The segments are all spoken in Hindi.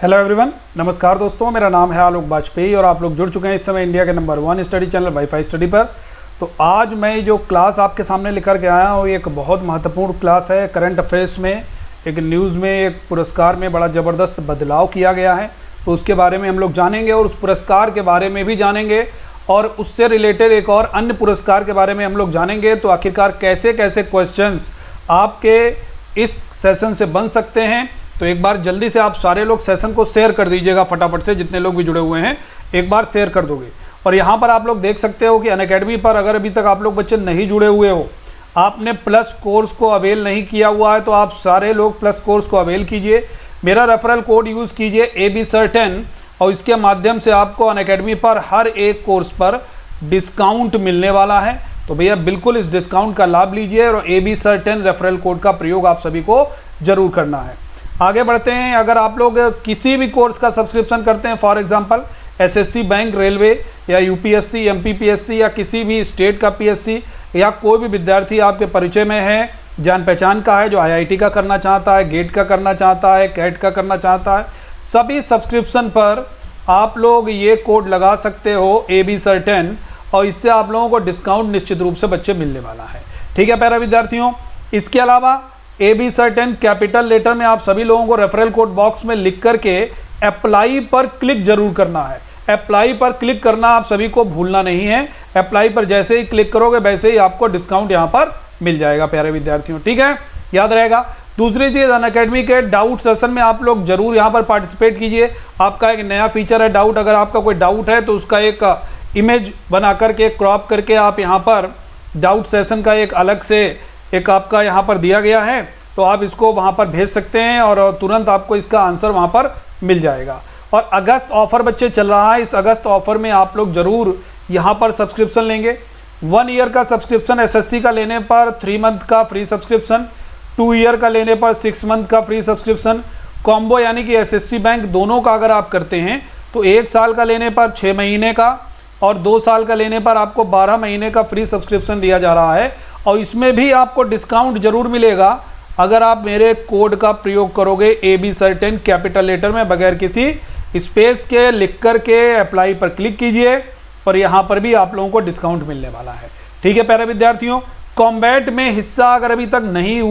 हेलो एवरीवन, नमस्कार दोस्तों। मेरा नाम है आलोक वाजपेयी और आप लोग जुड़ चुके हैं इस समय इंडिया के number 1 study channel wifi study पर। तो आज मैं जो क्लास आपके सामने लेकर के आया हूँ, एक बहुत महत्वपूर्ण क्लास है। करंट अफेयर्स में, एक न्यूज़ में, एक पुरस्कार में बड़ा ज़बरदस्त बदलाव किया गया है, तो उसके बारे में हम लोग जानेंगे और उस पुरस्कार के बारे में भी जानेंगे और उससे रिलेटेड एक और अन्य पुरस्कार के बारे में हम लोग जानेंगे। तो आखिरकार कैसे कैसे क्वेश्चंस आपके इस सेशन से बन सकते हैं। तो एक बार जल्दी से आप सारे लोग सेशन को शेयर कर दीजिएगा फटाफट से, जितने लोग भी जुड़े हुए हैं एक बार शेयर कर दोगे। और यहाँ पर आप लोग देख सकते हो कि अनअकैडमी पर अगर अभी तक आप लोग बच्चे नहीं जुड़े हुए हो, आपने प्लस कोर्स को अवेल नहीं किया हुआ है, तो आप सारे लोग प्लस कोर्स को अवेल कीजिए। मेरा रेफरल कोड यूज़ कीजिए ABSIR10 और इसके माध्यम से आपको अनअकैडमी पर हर एक कोर्स पर डिस्काउंट मिलने वाला है। तो भैया बिल्कुल इस डिस्काउंट का लाभ लीजिए और ABSIR10 रेफरल कोड का प्रयोग आप सभी को ज़रूर करना है। आगे बढ़ते हैं। अगर आप लोग किसी भी कोर्स का सब्सक्रिप्शन करते हैं, for example SSC bank, railway या UPSC, MPPSC या किसी भी स्टेट का PSC, या कोई भी विद्यार्थी आपके परिचय में है, जान पहचान का है, जो IIT का करना चाहता है, गेट का करना चाहता है, कैट का करना चाहता है, सभी सब्सक्रिप्शन पर आप लोग ये कोड लगा सकते हो ABSIR10 और इससे आप लोगों को डिस्काउंट निश्चित रूप से बच्चे मिलने वाला है। ठीक है प्यारे विद्यार्थियों। इसके अलावा ABSIR10 कैपिटल लेटर में आप सभी लोगों को रेफरल कोड बॉक्स में लिख करके अप्लाई पर क्लिक जरूर करना है। अप्लाई पर क्लिक करना आप सभी को भूलना नहीं है। अप्लाई पर जैसे ही क्लिक करोगे वैसे ही आपको डिस्काउंट यहाँ पर मिल जाएगा प्यारे विद्यार्थियों। ठीक है, याद रहेगा। दूसरी चीज़, अनअकैडमी के डाउट सेशन में आप लोग जरूर यहाँ पर पार्टिसिपेट कीजिए। आपका एक नया फीचर है डाउट। अगर आपका कोई डाउट है तो उसका एक इमेज बना करके, क्रॉप करके आप यहाँ पर डाउट सेशन का एक अलग से एक आपका यहाँ पर दिया गया है, तो आप इसको वहाँ पर भेज सकते हैं और तुरंत आपको इसका आंसर वहाँ पर मिल जाएगा। और अगस्त ऑफर बच्चे चल रहा है। इस अगस्त ऑफर में आप लोग ज़रूर यहाँ पर सब्सक्रिप्शन लेंगे। 1 ईयर का सब्सक्रिप्शन SSC का लेने पर 3 मंथ का फ्री सब्सक्रिप्शन, 2 ईयर का लेने पर 6 मंथ का फ्री सब्सक्रिप्शन, कॉम्बो यानी कि SSC बैंक दोनों का अगर आप करते हैं तो 1 साल का लेने पर 6 महीने का और 2 साल का लेने पर आपको 12 महीने का फ्री सब्सक्रिप्शन दिया जा रहा है। और इसमें भी आपको डिस्काउंट जरूर मिलेगा अगर आप मेरे कोड का प्रयोग करोगे ABSIR10 कैपिटल लेटर में, बगैर किसी स्पेस के लिख करके अप्लाई पर क्लिक कीजिए और यहाँ पर भी आप लोगों को डिस्काउंट मिलने वाला है। ठीक है प्यारे विद्यार्थियों। कॉम्बैट में हिस्सा अगर अभी तक नहीं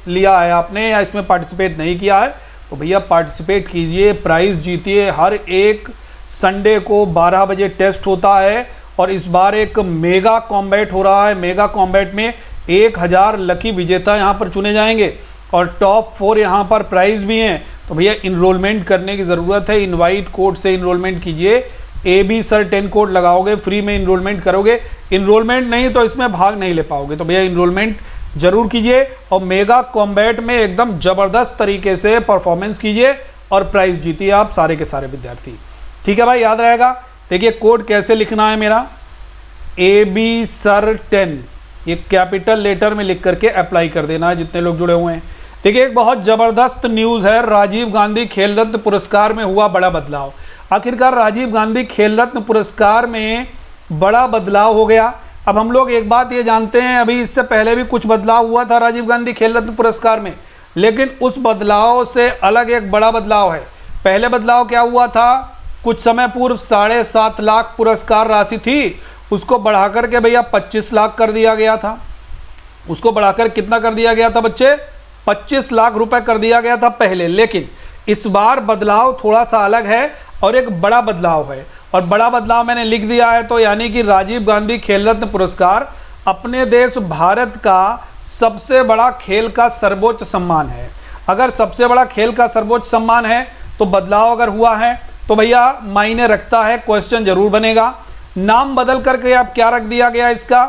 लिया है आपने या इसमें पार्टिसिपेट नहीं किया है तो भैया पार्टिसिपेट कीजिए, प्राइज़ जीतिए। हर एक संडे को 12 बजे टेस्ट होता है और इस बार एक मेगा कॉम्बैट हो रहा है। मेगा कॉम्बैट में 1000 लकी विजेता यहाँ पर चुने जाएंगे और टॉप 4 यहाँ पर प्राइज़ भी हैं। तो भैया इनरोलमेंट करने की ज़रूरत है। इनवाइट कोड से इनरोलमेंट कीजिए। ABSIR10 कोड लगाओगे, फ्री में इनरोलमेंट करोगे। इनरोलमेंट नहीं तो इसमें भाग नहीं ले पाओगे। तो भैया इनरोलमेंट जरूर कीजिए और मेगा कॉम्बैट में एकदम ज़बरदस्त तरीके से परफॉर्मेंस कीजिए और प्राइज़ जीतिए आप सारे के सारे विद्यार्थी। ठीक है भाई, याद रहेगा। देखिए कोड कैसे लिखना है मेरा, ABSIR10 ये कैपिटल लेटर में लिख करके अप्लाई कर देना है जितने लोग जुड़े हुए हैं। देखिए एक बहुत ज़बरदस्त न्यूज़ है। राजीव गांधी खेल रत्न पुरस्कार में हुआ बड़ा बदलाव। आखिरकार राजीव गांधी खेल रत्न पुरस्कार में बड़ा बदलाव हो गया। अब हम लोग एक बात ये जानते हैं, अभी इससे पहले भी कुछ बदलाव हुआ था राजीव गांधी खेल रत्न पुरस्कार में, लेकिन उस बदलाव से अलग एक बड़ा बदलाव है। पहले बदलाव क्या हुआ था, कुछ समय पूर्व 7.5 लाख पुरस्कार राशि थी, उसको बढ़ाकर के भैया 25 लाख कर दिया गया था। उसको बढ़ाकर कितना कर दिया गया था बच्चे, 25 लाख रुपए कर दिया गया था पहले। लेकिन इस बार बदलाव थोड़ा सा अलग है और एक बड़ा बदलाव है। और बड़ा बदलाव मैंने लिख दिया है, तो यानी कि राजीव गांधी खेल रत्न पुरस्कार अपने देश भारत का सबसे बड़ा खेल का सर्वोच्च सम्मान है। अगर सबसे बड़ा खेल का सर्वोच्च सम्मान है तो बदलाव अगर हुआ है तो भैया मायने रखता है, क्वेश्चन जरूर बनेगा। नाम बदल करके अब क्या रख दिया गया इसका,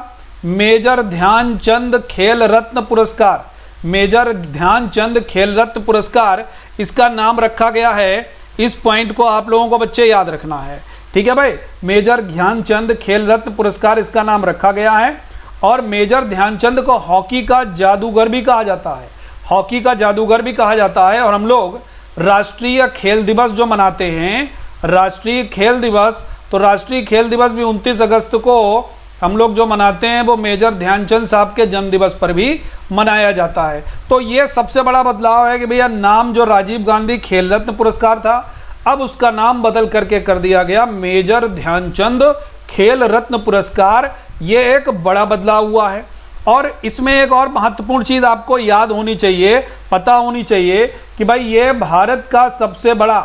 मेजर ध्यानचंद खेल रत्न पुरस्कार। मेजर ध्यानचंद खेल रत्न पुरस्कार इसका नाम रखा गया है। इस पॉइंट को आप लोगों को बच्चे याद रखना है। ठीक है भाई, मेजर ध्यानचंद खेल रत्न पुरस्कार इसका नाम रखा गया है। और मेजर ध्यानचंद को हॉकी का जादूगर भी कहा जाता है। हॉकी का जादूगर भी कहा जाता है। और हम लोग राष्ट्रीय खेल दिवस जो मनाते हैं, राष्ट्रीय खेल दिवस, तो राष्ट्रीय खेल दिवस भी 29 अगस्त को हम लोग जो मनाते हैं वो मेजर ध्यानचंद साहब के जन्म दिवस पर भी मनाया जाता है। तो ये सबसे बड़ा बदलाव है कि भैया नाम जो राजीव गांधी खेल रत्न पुरस्कार था, अब उसका नाम बदल करके कर दिया गया मेजर ध्यानचंद खेल रत्न पुरस्कार। ये एक बड़ा बदलाव हुआ है। और इसमें एक और महत्वपूर्ण चीज़ आपको याद होनी चाहिए, पता होनी चाहिए कि भाई ये भारत का सबसे बड़ा,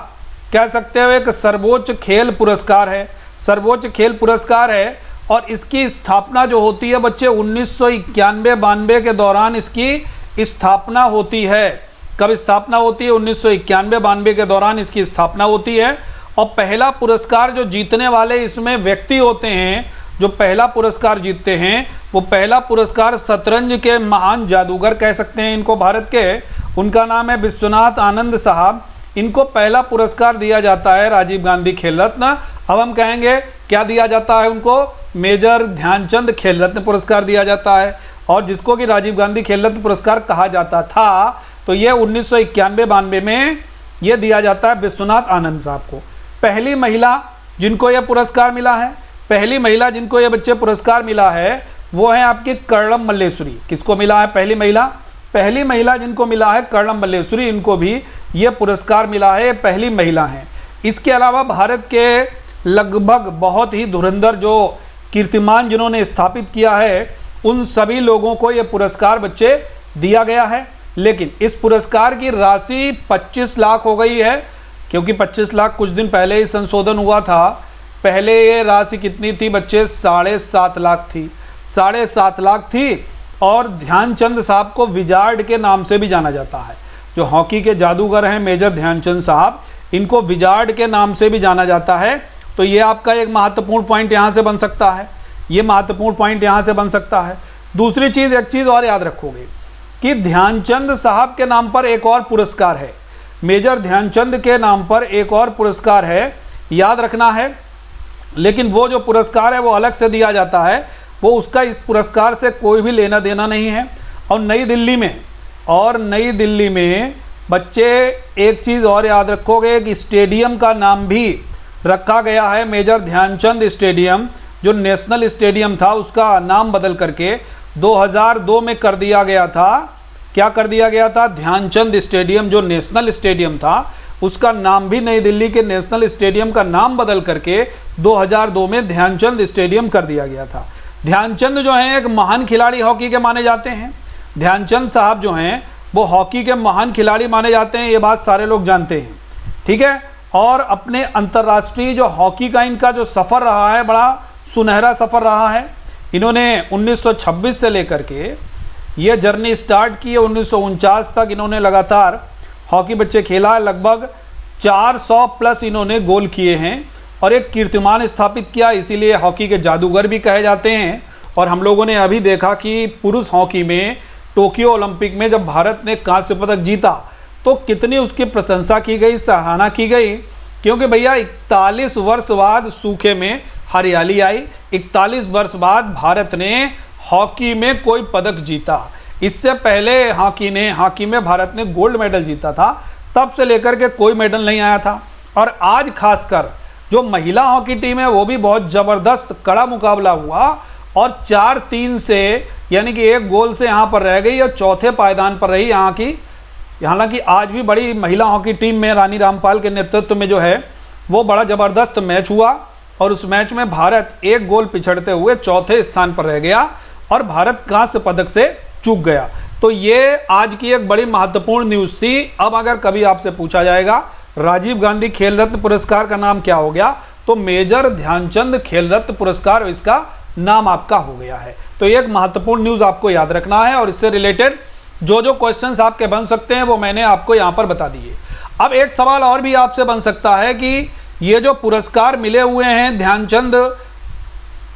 कह सकते हो एक सर्वोच्च खेल पुरस्कार है, सर्वोच्च खेल पुरस्कार है। और इसकी स्थापना जो होती है बच्चे 1991-92 के दौरान इसकी स्थापना होती है। कब स्थापना होती है? 1991-92 के दौरान इसकी स्थापना होती है। और पहला पुरस्कार जो जीतने वाले इसमें व्यक्ति होते हैं, जो पहला पुरस्कार जीतते हैं, वो पहला पुरस्कार शतरंज के महान जादूगर कह सकते हैं इनको भारत के, उनका नाम है विश्वनाथ आनंद साहब। इनको पहला पुरस्कार दिया जाता है राजीव गांधी खेल रत्न। अब हम कहेंगे क्या दिया जाता है उनको? मेजर ध्यानचंद खेल रत्न पुरस्कार दिया जाता है। और जिसको कि राजीव गांधी खेल रत्न पुरस्कार कहा जाता था, तो ये 1991-92 में ये दिया जाता है विश्वनाथ आनंद साहब को। पहली महिला जिनको यह पुरस्कार मिला है, पहली महिला जिनको ये बच्चे पुरस्कार मिला है वो है आपकी कर्णम मल्लेश्वरी। किसको मिला है पहली महिला? पहली महिला जिनको मिला है कर्णम मल्लेश्वरी, इनको भी ये पुरस्कार मिला है, पहली महिला हैं। इसके अलावा भारत के लगभग बहुत ही धुरंधर जो कीर्तिमान जिन्होंने स्थापित किया है, उन सभी लोगों को ये पुरस्कार बच्चे दिया गया है। लेकिन इस पुरस्कार की राशि 25 लाख हो गई है, क्योंकि 25 लाख कुछ दिन पहले ही संशोधन हुआ था। पहले ये राशि कितनी थी बच्चे? 7.5 लाख थी, 7.5 लाख थी। और ध्यानचंद साहब को विजार्ड के नाम से भी जाना जाता है। जो हॉकी के जादूगर हैं मेजर ध्यानचंद साहब, इनको विजार्ड के नाम से भी जाना जाता है। तो ये आपका एक महत्वपूर्ण पॉइंट यहाँ से बन सकता है, ये महत्वपूर्ण पॉइंट यहाँ से बन सकता है। दूसरी चीज़, एक चीज़ और याद रखोगे कि ध्यानचंद साहब के नाम पर एक और पुरस्कार है, मेजर ध्यानचंद के नाम पर एक और पुरस्कार है, याद रखना है। लेकिन वो जो पुरस्कार है वो अलग से दिया जाता है, वो उसका इस पुरस्कार से कोई भी लेना देना नहीं है। और नई दिल्ली में बच्चे एक चीज़ और याद रखोगे कि स्टेडियम का नाम भी रखा गया है मेजर ध्यानचंद स्टेडियम। जो नेशनल स्टेडियम था उसका नाम बदल करके 2002 में कर दिया गया था। क्या कर दिया गया था? ध्यानचंद स्टेडियम जो नेशनल स्टेडियम था उसका नाम भी नई दिल्ली के नेशनल स्टेडियम का नाम बदल करके 2002 में ध्यानचंद स्टेडियम कर दिया गया था। ध्यानचंद जो हैं एक महान खिलाड़ी हॉकी के माने जाते हैं। ध्यानचंद साहब जो हैं वो हॉकी के महान खिलाड़ी माने जाते हैं, ये बात सारे लोग जानते हैं, ठीक है। और अपने अंतर्राष्ट्रीय जो हॉकी का इनका जो सफ़र रहा है, बड़ा सुनहरा सफ़र रहा है। इन्होंने 1926 से लेकर के ये जर्नी स्टार्ट की है, 1949 तक इन्होंने लगातार हॉकी बच्चे खेला है। लगभग 400 प्लस इन्होंने गोल किए हैं और एक कीर्तिमान स्थापित किया, इसीलिए हॉकी के जादूगर भी कहे जाते हैं। और हम लोगों ने अभी देखा कि पुरुष हॉकी में टोक्यो ओलंपिक में जब भारत ने कांस्य पदक जीता तो कितनी उसकी प्रशंसा की गई, सराहना की गई, क्योंकि भैया 41 वर्ष बाद सूखे में हरियाली आई। 41 वर्ष बाद भारत ने हॉकी में कोई पदक जीता। इससे पहले हॉकी में भारत ने गोल्ड मेडल जीता था, तब से लेकर के कोई मेडल नहीं आया था। और आज खासकर जो महिला हॉकी टीम है वो भी बहुत ज़बरदस्त कड़ा मुकाबला हुआ और 4-3 से, यानी कि 1 गोल से यहाँ पर रह गई और चौथे पायदान पर रही यहाँ की। हालांकि आज भी बड़ी महिला हॉकी टीम में रानी रामपाल के नेतृत्व में जो है वो बड़ा ज़बरदस्त मैच हुआ और उस मैच में भारत 1 गोल पिछड़ते हुए चौथे स्थान पर रह गया और भारत कांस्य पदक से चूक गया। तो ये आज की एक बड़ी महत्वपूर्ण न्यूज़ थी। अब अगर कभी आपसे पूछा जाएगा राजीव गांधी खेल रत्न पुरस्कार का नाम क्या हो गया, तो मेजर ध्यानचंद खेल रत्न पुरस्कार इसका नाम आपका हो गया है। तो ये एक महत्वपूर्ण न्यूज़ आपको याद रखना है और इससे रिलेटेड जो जो क्वेश्चंस आपके बन सकते हैं वो मैंने आपको यहाँ पर बता दिए। अब एक सवाल और भी आपसे बन सकता है कि ये जो पुरस्कार मिले हुए हैं ध्यानचंद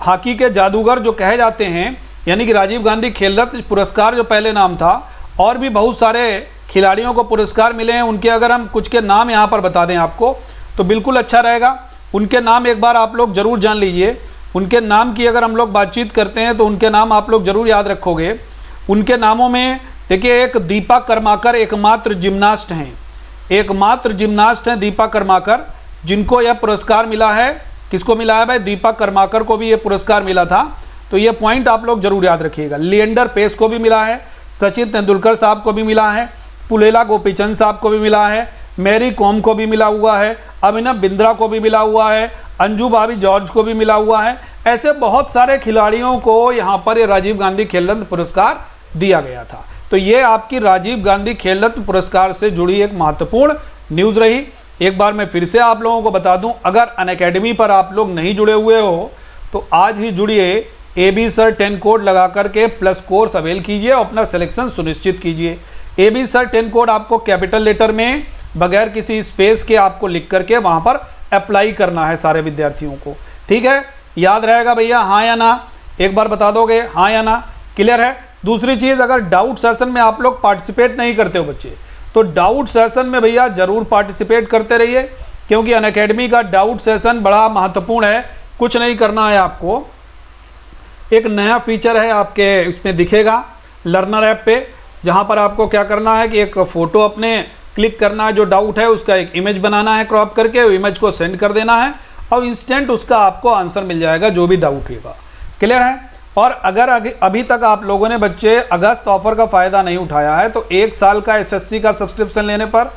हॉकी के जादूगर जो कहे जाते हैं, यानी कि राजीव गांधी खेल रत्न पुरस्कार जो पहले नाम था, और भी बहुत सारे खिलाड़ियों को पुरस्कार मिले हैं, उनके अगर हम कुछ के नाम यहाँ पर बता दें आपको तो बिल्कुल अच्छा रहेगा। उनके नाम एक बार आप लोग ज़रूर जान लीजिए। उनके नाम की अगर हम लोग बातचीत करते हैं तो उनके नाम आप लोग ज़रूर याद रखोगे। उनके नामों में देखिए, एक दीपा कर्माकर एकमात्र जिम्नास्ट हैं, एकमात्र जिम्नास्ट हैं दीपा कर्माकर, जिनको यह पुरस्कार मिला है। किसको मिला है भाई? दीपा कर्माकर को भी ये पुरस्कार मिला था। तो ये पॉइंट आप लोग जरूर याद रखिएगा। लिएंडर पेस को भी मिला है, सचिन तेंदुलकर साहब को भी मिला है, पुलेला गोपीचंद साहब को भी मिला है, मैरी कॉम को भी मिला हुआ है, अभिनव बिंद्रा को भी मिला हुआ है, अंजू भाभी जॉर्ज को भी मिला हुआ है। ऐसे बहुत सारे खिलाड़ियों को यहाँ पर ये राजीव गांधी खेल रत्न पुरस्कार दिया गया था। तो ये आपकी राजीव गांधी खेल रत्न पुरस्कार से जुड़ी एक महत्वपूर्ण न्यूज़ रही। एक बार मैं फिर से आप लोगों को बता दूं, अगर अनअकैडमी पर आप लोग नहीं जुड़े हुए हो तो आज ही जुड़िए, AB सर 10 कोड लगा करके प्लस कोर्स अवेल कीजिए और अपना सिलेक्शन सुनिश्चित कीजिए। AB सर 10 कोड आपको कैपिटल लेटर में बगैर किसी स्पेस के आपको लिख करके वहाँ पर अप्लाई करना है सारे विद्यार्थियों को, ठीक है। याद रहेगा भैया, हाँ या ना, एक बार बता दोगे हाँ या ना, क्लियर है। दूसरी चीज़, अगर डाउट सेशन में आप लोग पार्टिसिपेट नहीं करते हो बच्चे, तो डाउट सेशन में भैया जरूर पार्टिसिपेट करते रहिए, क्योंकि अनअकैडमी का डाउट सेशन बड़ा महत्वपूर्ण है। कुछ नहीं करना है आपको, एक नया फीचर है आपके इसमें दिखेगा लर्नर ऐप पे, जहाँ पर आपको क्या करना है कि एक फ़ोटो अपने क्लिक करना है, जो डाउट है उसका एक इमेज बनाना है क्रॉप करके, इमेज को सेंड कर देना है और इंस्टेंट उसका आपको आंसर मिल जाएगा जो भी डाउट होगा, क्लियर है। और अगर अभी तक आप लोगों ने बच्चे अगस्त ऑफर का फ़ायदा नहीं उठाया है तो 1 साल का SSC का सब्सक्रिप्शन लेने पर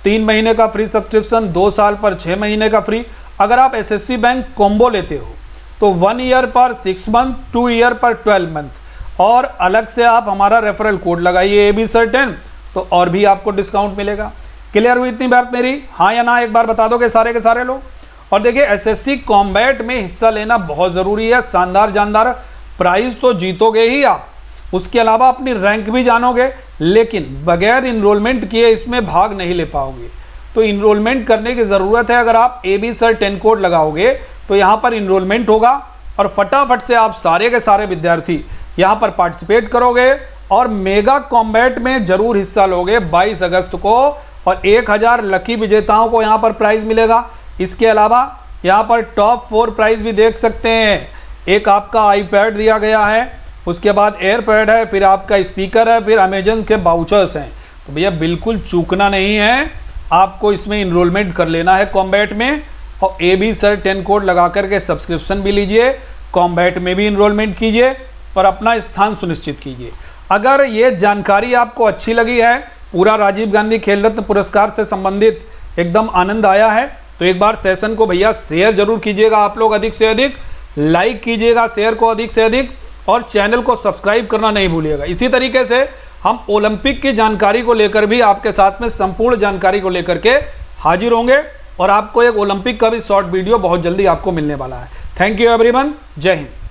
3 महीने का फ्री सब्सक्रिप्शन, 2 साल पर 6 महीने का फ्री। अगर आप SSC बैंक कॉम्बो लेते हो तो 1 ईयर पर 6 मंथ, 2 ईयर पर 12 मंथ और अलग से आप हमारा रेफरल कोड लगाइए AB सर 10 तो और भी आपको डिस्काउंट मिलेगा। क्लियर हुई इतनी बात मेरी, हाँ या ना, एक बार बता दोगे सारे के सारे लोग। और देखिए SSC कॉम्बैट में हिस्सा लेना बहुत ज़रूरी है, शानदार जानदार प्राइज तो जीतोगे ही आप, उसके अलावा अपनी रैंक भी जानोगे, लेकिन बगैर इनरोलमेंट किए इसमें भाग नहीं ले पाओगे। तो इनरोलमेंट करने की ज़रूरत है। अगर आप AB सर 10 कोड लगाओगे तो यहाँ पर इनरोलमेंट होगा और फटाफट से आप सारे के सारे विद्यार्थी यहाँ पर पार्टिसिपेट करोगे और मेगा कॉम्बैट में जरूर हिस्सा लोगे 22 अगस्त को, और 1000 लकी विजेताओं को यहाँ पर प्राइज मिलेगा। इसके अलावा यहाँ पर टॉप 4 प्राइज भी देख सकते हैं। एक आपका iPad दिया गया है, उसके बाद एयरपैड है, फिर आपका स्पीकर है, फिर अमेजन के बाउचर्स हैं। तो भैया बिल्कुल चूकना नहीं है, आपको इसमें इनरोलमेंट कर लेना है कॉम्बैट में और AB सर 10 कोड लगा करके सब्सक्रिप्शन भी लीजिए, कॉम्बैट में भी इनरोलमेंट कीजिए और अपना स्थान सुनिश्चित कीजिए। अगर ये जानकारी आपको अच्छी लगी है, पूरा राजीव गांधी खेल रत्न पुरस्कार से संबंधित एकदम आनंद आया है, तो एक बार सेशन को भैया शेयर जरूर कीजिएगा, आप लोग अधिक से अधिक लाइक कीजिएगा शेयर को अधिक से अधिक, और चैनल को सब्सक्राइब करना नहीं भूलिएगा। इसी तरीके से हम ओलंपिक की जानकारी को लेकर भी आपके साथ में संपूर्ण जानकारी को लेकर के हाजिर होंगे और आपको एक ओलंपिक का भी शॉर्ट वीडियो बहुत जल्दी आपको मिलने वाला है। थैंक यू एवरीवन, जय हिंद।